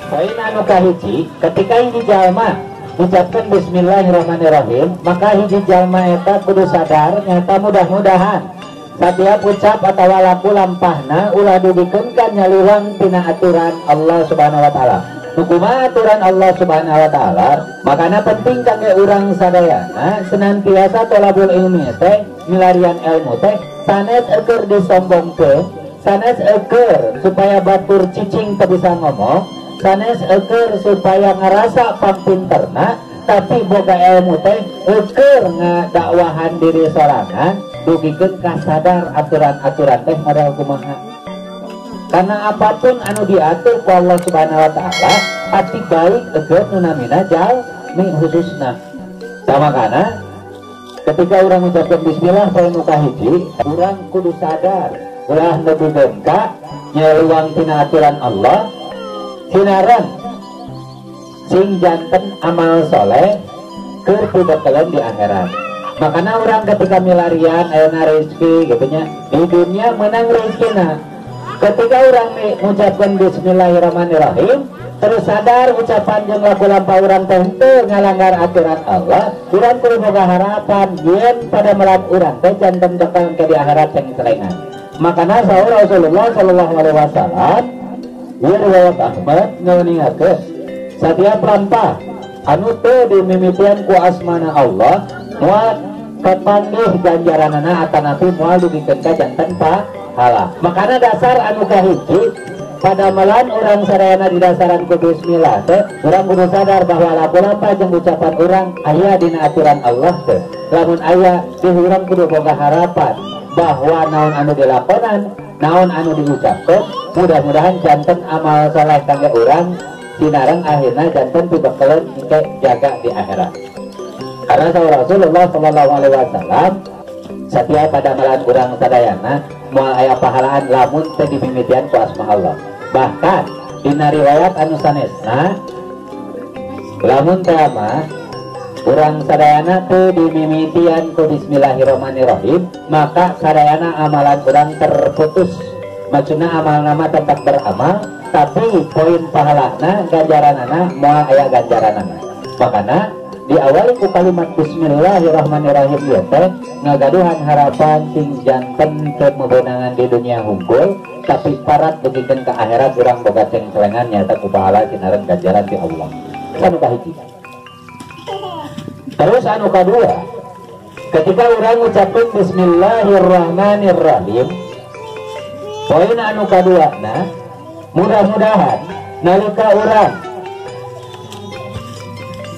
Poin anu kahiji, ketika hiji jalma ucapkan bismillahirrahmanirrahim, maka hiji jalma eta kudu sadar nyata mudah-mudahan setiap ucap atau laku lampahna ulah dugikeun ka nyaluang tina aturan Allah Subhanahu wa taala. Hukuman aturan Allah Subhanahu wa taala, makana penting kangge urang sadayana senantiasa tolabul ilmi teh, milarian ilmu teh sanes eukeur disombongkeun, sanes eukeur supaya batur cicing teu bisa ngomong, sanes eukeur supaya ngerasa pampinterna, tapi boga ilmu teh eukeur ngadakwahan diri sorangan, dugikeun ka sadar aturan-aturan teh modal kumaha. Karena apapun anu diatur ku Allah Subhanahu wa taala pasti baik eukeun nu namina jalmi khususna. Sama kana ketika urang ngucapkeun bismillah poin nu kahiji, urang kudu sadar ulah nebigeun ka nyaluang tina aturan Allah sinaran sing janten amal soleh keur pibekeleun di akhirat. Makanya orang ketika milarian ayeuna rezeki gitu nya di dunia menang rezekina. Ketika orang mengucapkan bismillahirrahmanirrahim terus sadar ucapan jeung laku lampah urang teh teu ngalanggar aturan Allah, urang kudu boga harapan yen pada melat urang teh janten dekang ke di akhirat yang selengan. Makanya saur Rasulullah sallallahu alaihi wasallam ieu riwayat Ahmad ngeuningakeun setiap lampah anu teu dimimitian ku asmana Allah moal kapanggih ganjaranana atanapi moal dugikeun ka janten pahala. Makana dasar anu kahiji pada melan orang sadayana di dasaran ku bismillah teh urang kudu sadar bahwa lapu-lapa jeung ucapan urang aya dina aturan Allah teh. Lamun aya di urang kudu boga harapan bahwa naon anu dilakonan, naon anu diucapkeun, mudah-mudahan janten amal saleh kangge urang sinareng akhirna janten pibekeleun engke jaga di akhirat. Karena Rasulullah sallallahu alaihi wasallam setiap pada melan urang sadayana moal aya pahalaan lamun teu dimimitian ku asma Allah. Bahkan dina riwayat anu sanesna lamun teh mah urang sadayana teu dimimitian ku bismillahirrahmanirrahim, maka sadayana amalan urang terputus. Maksudna amal nama tempat beramal, tapi poin pahalana ganjaranana moal aya ganjaranana. Makana diawali ku kalimat bismillahirrahmanirrahim ieu teh ngagaduhan harapan sing janten teu meunangan di dunia hungkul, tapi parat dugikeun ka akhirat urang boga cengcelengan nyata ku pahala sinareun ganjaran ti Allah. Anu kahiji. Terus anu kadua, ketika urang ngucapkeun bismillahirrahmanirrahim, poin anu kaduana mudah-mudahan nalika urang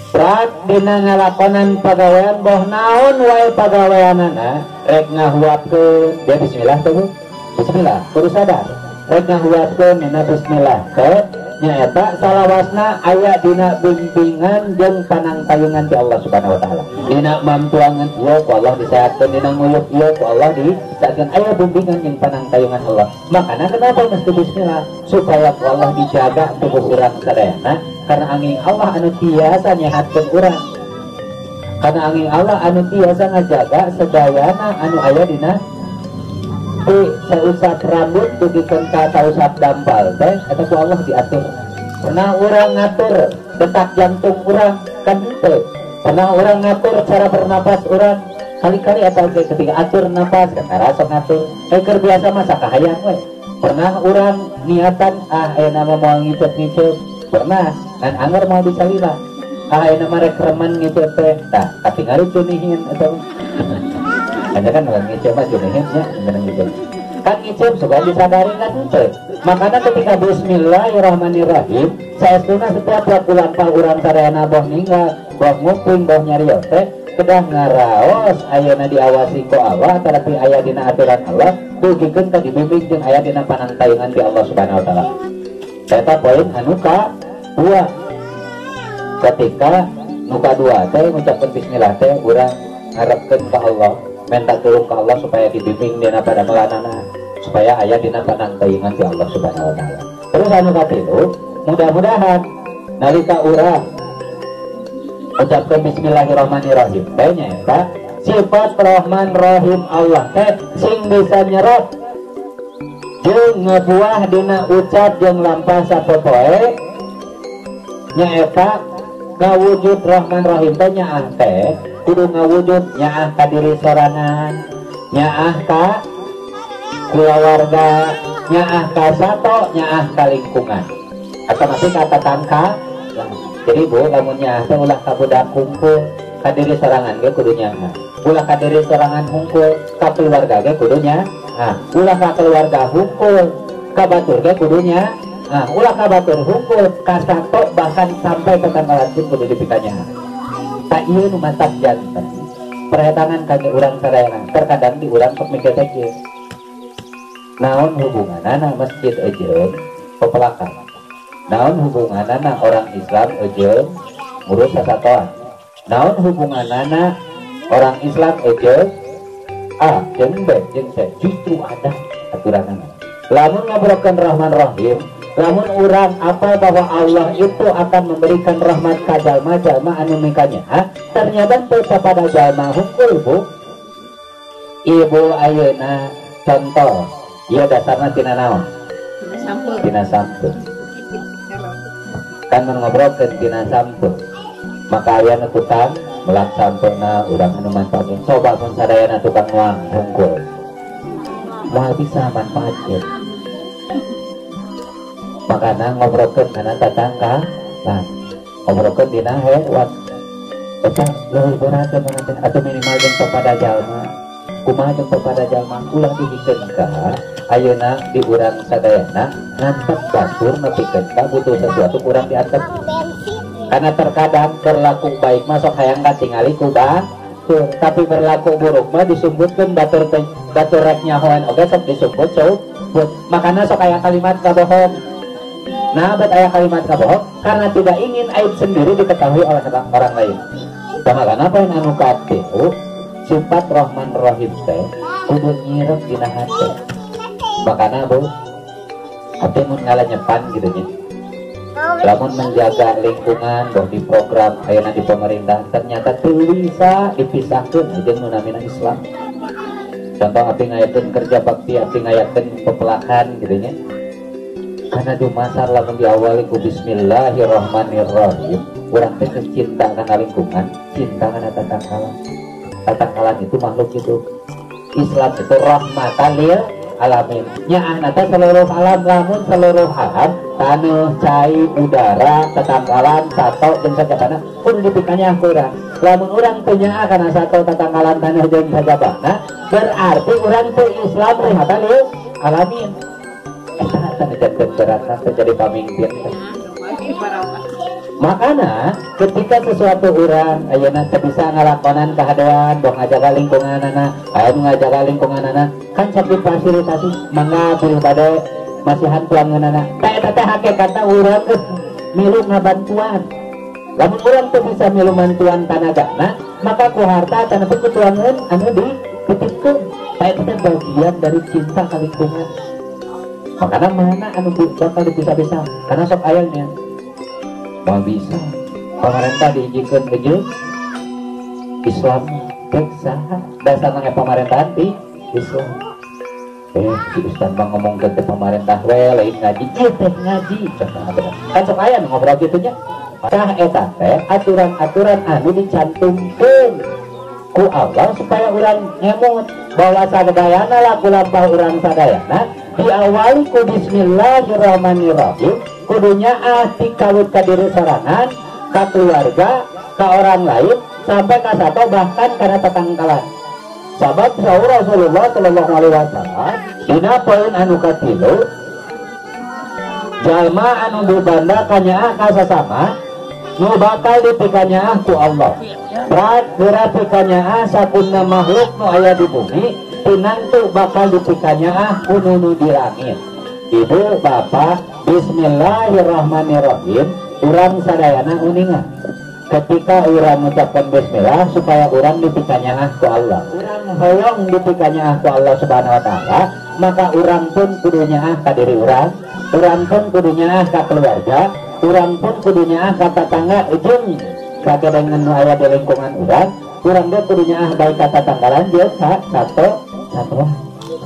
prak dina ngalakonan pagawean boh naon wae pagaweanana rek ngahuapkeun dia bismillah teh bismillah kudu sadar rek ngahuapkeun dina bismillah teh nyaeta salawasna aya dina bimbingan jeung panangtayungan ti Allah Subhanahu wa taala. Dina mamtuangan ieu ku Allah disehatkeun, dina nguyuh ieu ku Allah disehatkeun, aya bimbingan jeung panangtayungan Allah. Makana kenapa mesti bismillah? Supaya ku Allah dijaga tubuh urang sadayana, karena angin Allah anu tiasa nyehatkeun urang. Karena angin Allah anu tiasa ngajaga sedayana anu aya dina sausap rambut dugikeun ka sausap dampal teh eta ku Allah diatur. Pernah urang ngatur detak jantung urang kan teu. Pernah urang ngatur cara bernapas urang kali-kali eta oge ketika atur napas kan rasa ngatur. Keur biasa mah sakahayang we. Pernah urang niatan nama moal ngicep-ngicep. Pernah dan anger mau dicalila. Nama rek remen ngicep teh. Tah katingali cunihin eta. Hanya kan orang ngicep mah junihin nya menang ngicep. Kan ngicep suka disadari kan ngicep. Makanya ketika bismillahirrahmanirrahim, saestuna setiap laku lampah urang sadayana boh ninggal, boh nguping, boh nyarios teh kedah ngaraos ayeuna diawasi ku Allah, tapi aya dina aturan Allah, dugikeun ka dibimbing jeung aya dina panangtayungan ti Allah Subhanahu wa taala. Eta poin anu kadua. Ketika nu kadua teh ngucapkeun bismillah teh urang ngarepkeun ka Allah, minta tulung ke Allah supaya dibimbing dina pada melanana, supaya aya dina panangtayungan ti Allah Subhanahu wa taala. Terus anu katilu, mudah-mudahan nalika urang ucapkeun bismillahirrahmanirrahim teh nyaeta sifat Rahman Rahim Allah teh sing bisa nyerot jeung ngebuah dina ucap jeung lampah sapopoe nyaeta ngawujud Rahman Rahim teh nyaah teh kudu ngawujud nyaah ka diri sorangan, nyaah ka keluarga, nyaah ka sato, nyaah ka lingkungan, atau masih kata tangka. Jadi bu, lamun nyaah teh ulah ka budak kumpul ka diri sorangan ge kudu nyaah, ulah ka diri sorangan hungkul ka keluarga ge kudu nyaah, ulah ka keluarga hungkul ka batur ge kudu nyaah, ulah ka batur hungkul ka sato bahkan sampai ke tanggalan pun kudu dipikanya. Tak ieu nu mantap janten perhetangan kage urang sadayana terkadang di urang sok mikir teh kieu naon hubunganana masjid jeung pepelakan, naon hubunganana orang Islam jeung ngurus sasatoan, naon hubunganana orang Islam jeung A jeung B jeung C, justru ada aturanana. Lamun ngabrokeun Rahman Rahim, lamun urang apa bahwa Allah itu akan memberikan rahmat ka jalma-jalma anu mikanya, ternyata teu sapada jalma hungkul bu. Ibu ayeuna contoh, ieu dasarna tina naon? Tina sampun. Kan mun ngobrolkeun tina sampun, maka aya nu tukang melak sampurna urang anu manfaatkeun. Coba mun sadayana tukang nuang hungkul, moal bisa manfaatkeun. Makanya ngobrolkan karena tetangga, nah ngobrolkan dina hewan, eta lebih berat atau minimal jeung kepada jalma, kumaha jeung kepada jalma, ulah dihikeun ka ayeuna di urang sadayana ngantep batur nepikeun ka butuh sesuatu kurang diantep. Karena terkadang berlaku baik mah sok hayang katingali ku batur, tapi berlaku buruk mah disumbutkeun batur rek nyahoan oge sok disumbut sok. Makanya sok aya kalimat kabohong. Nah, bet ayah kalimat kabohong karena tidak ingin aib sendiri diketahui oleh orang lain. Sama kenapa yang anu katilu sifat Rahman Rahim teh kudu nyirep dina hati. Makanya bu, hati mun ngalanyepan gitu nya. Lamun menjaga lingkungan boh di program ayeuna di pemerintah ternyata teu bisa dipisahkeun jeung nu namina Islam. Contoh api ngayakeun kerja bakti, api ngayakeun pepelakan gitu nya. Karena dumasar lamun diawali ku bismillahirrahmanirrahim, urang teh cinta kana lingkungan, cinta kana tatangkalan. Tatangkalan itu makhluk hidup. Islam itu rahmatan lil alamin. Nyaahna teh seluruh alam, lamun seluruh alam, taneuh, cai, udara, tatangkalan, sato jeung sajabana kudu dipikanya urang. Lamun urang teu nyaah kana sato, tatangkalan, taneuh jeung sajabana, berarti urang teu Islam rahmatan lil alamin. Terjadi pamimpin. Makanya ketika sesuatu orang ayeuna teu bisa ngalakonan kahadean boh ngajaga lingkunganana, aya ngajaga lingkunganana kan sok difasilitasi mangga bil bade masihan tuangeunana. Ta eta teh hakikatna urang milu ngabantuan. Lamun urang teu bisa milu bantuan tanagana, maka ku harta tanapi ku tuangeun anu dititipkeun. Ta eta teh bagian dari cinta ka lingkungan. Makanya mana anu bakal dipisah-pisah karena sok ayahnya mau bisa pemerintah diizinkan ke Islam keksa dasarnya pemerintahan di Islam. Si Ustaz bang ngomong ke pemerintah lain ngaji, teh ngaji kan sok ayah ngobrol gitunya. Tah eta teh aturan-aturan anu dicantumkeun ku Allah supaya urang ngemut bahwa sadayana laku lampah urang sadayana diawali ku bismillahirrahmanirrahim kudunya dikawit ka diri sorangan, ka keluarga, ka orang lain sampai ka sato bahkan kana tatangkalan. Sabab sahur Rasulullah sallallahu alaihi wasallam dina poin anu katilu jalma anu dibanda kanyaah ka sasama nu bakal dipikanyaah ku Allah. Berarti kanyaah sakunna makhluk nu aya di bumi tinantu bakal dipikanyaah ku nu di langit. Ibu bapak bismillahirrahmanirrahim urang sadayana uningan ketika urang mengucapkan bismillah supaya urang dipikanyaah ku Allah, urang hoyong dipikanyaah ku Allah subhanahu wa ta'ala, maka urang pun kudunya ka diri urang pun kudunya ka keluarga, urang pun kudunya ka tetangga jeung kagedengan nu aya di lingkungan urang ge kudunya baik ka tetanggalan jeung ka satu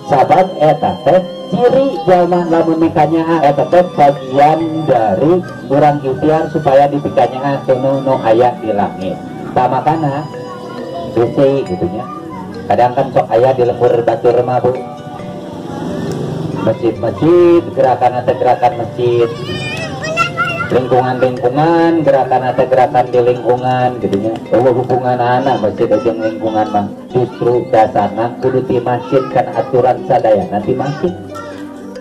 sabab eta teh ciri jalma lamun mikanya tetap bagian dari kurang ikhtiar supaya dipikanya nu aya di langit. Makana suci gitunya. Kadang kan sok aya di lembur batur mah Bu. Masjid-masjid gerakan atau gerakan masjid, lingkungan-lingkungan gerakan atau gerakan di lingkungan gitunya. Hubungan anak masjid aja lingkungan mah justru dasarna kudu ti masjid kan aturan sadaya nanti masjid.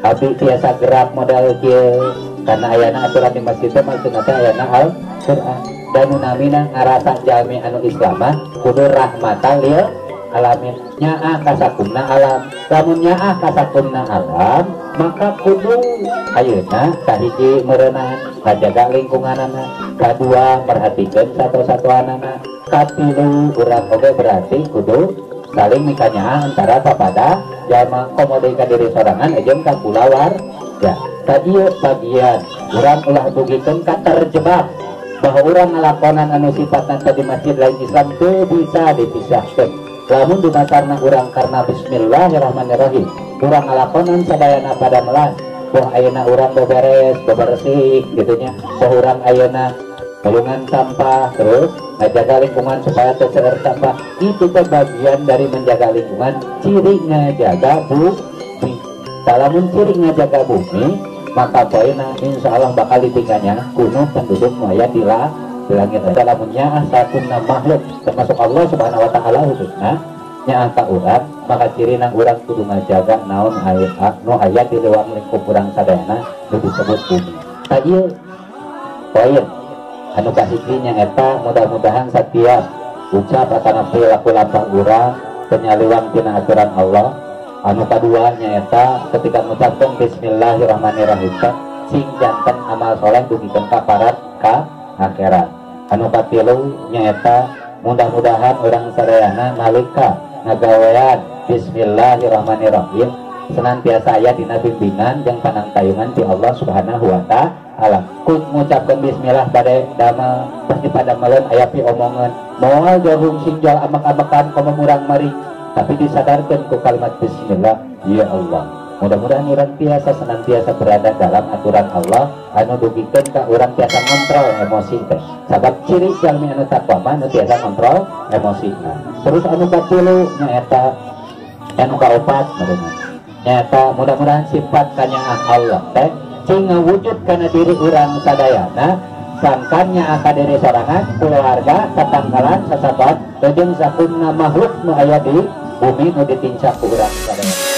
Abi biasa gerak modal kieu karena ayana aturan di masjid teh maksudna teh ayana Al-Qur'an. Dan namina ngarasa jalmi anu Islamah kudu rahmatan lil alamin, nyaah kasakumna alam. Lamun nyaah kasakumna alam maka kudu ayeuna kahiji meureunana ngajaga lingkunganana, kadua perhatikeun satu-satuanana, katilu urang oge berarti kudu saling mikanyaah antara sapada jalma komode ka diri sorangan jeung ka kulawar. Ya, tadi bagian urang ulah dugikeun ka terjebak bahwa orang ngalakonan anu sifatna di masjid lain Islam teu bisa dipisahkeun. Lamun dumatarna urang karena bismillahirrahmanirrahim urang ngalakonan sadayana pada melan, boh ayeuna urang beberes bebersih gitunya, boh urang ayeuna melungan sampah terus menjaga lingkungan supaya tersebar sampah, itu bagian dari menjaga lingkungan. Ciri ngajaga bumi. Lamun ciri ngajaga bumi maka poina insya Allah bakal ditinggalnya kuno penduduk maya di langit. Dalamnya sakunna makhluk termasuk Allah subhanahu wa ta'ala khususnya nyaata urang, maka ciri nang urang kudu ngajaga naon ayat di leuwang lingkup urang sadayana nu disebut bumi. Tadi poin anu kahiji nyaeta mudah-mudahan setiap ucap atau perilaku lampah urang penyaliwang tina aturan Allah. Anu kedua nyaeta ketika mengucapkan bismillahirrahmanirrahim sing jantan amal soleh dugikeun ka parat ka akhirat. Anu katilu nyaeta mudah-mudahan orang sadayana nalika ngagawean bismillahirrahmanirrahim senantiasa aya dina bimbingan jeung panangtayungan ti Allah subhanahu wa ta'ala. Kun ngucapkeun bismillah bade damel pasti pada maleun aya pi omongan moal jarum sinjal amak-amakan komo murang mari, tapi disadarkan ku kalimat bismillah. Ya Allah, mudah-mudahan orang biasa senantiasa berada dalam aturan Allah anu dugikeun ka urang biasa kontrol emosi teh. Sabab ciri jalmi anu takwa mah anu biasa kontrol emosina. Terus anu katilu nyaeta anu kaopat nyaeta mudah-mudahan sifat kanyaah Allah teh cing ngawujud kana diri urang sadayana sangkannya akan diri sorangan, keluarga, tetanggalan, sasabat, jeung sakunna makhluk nu aya di bumi nu ditincak ku urang sadayana.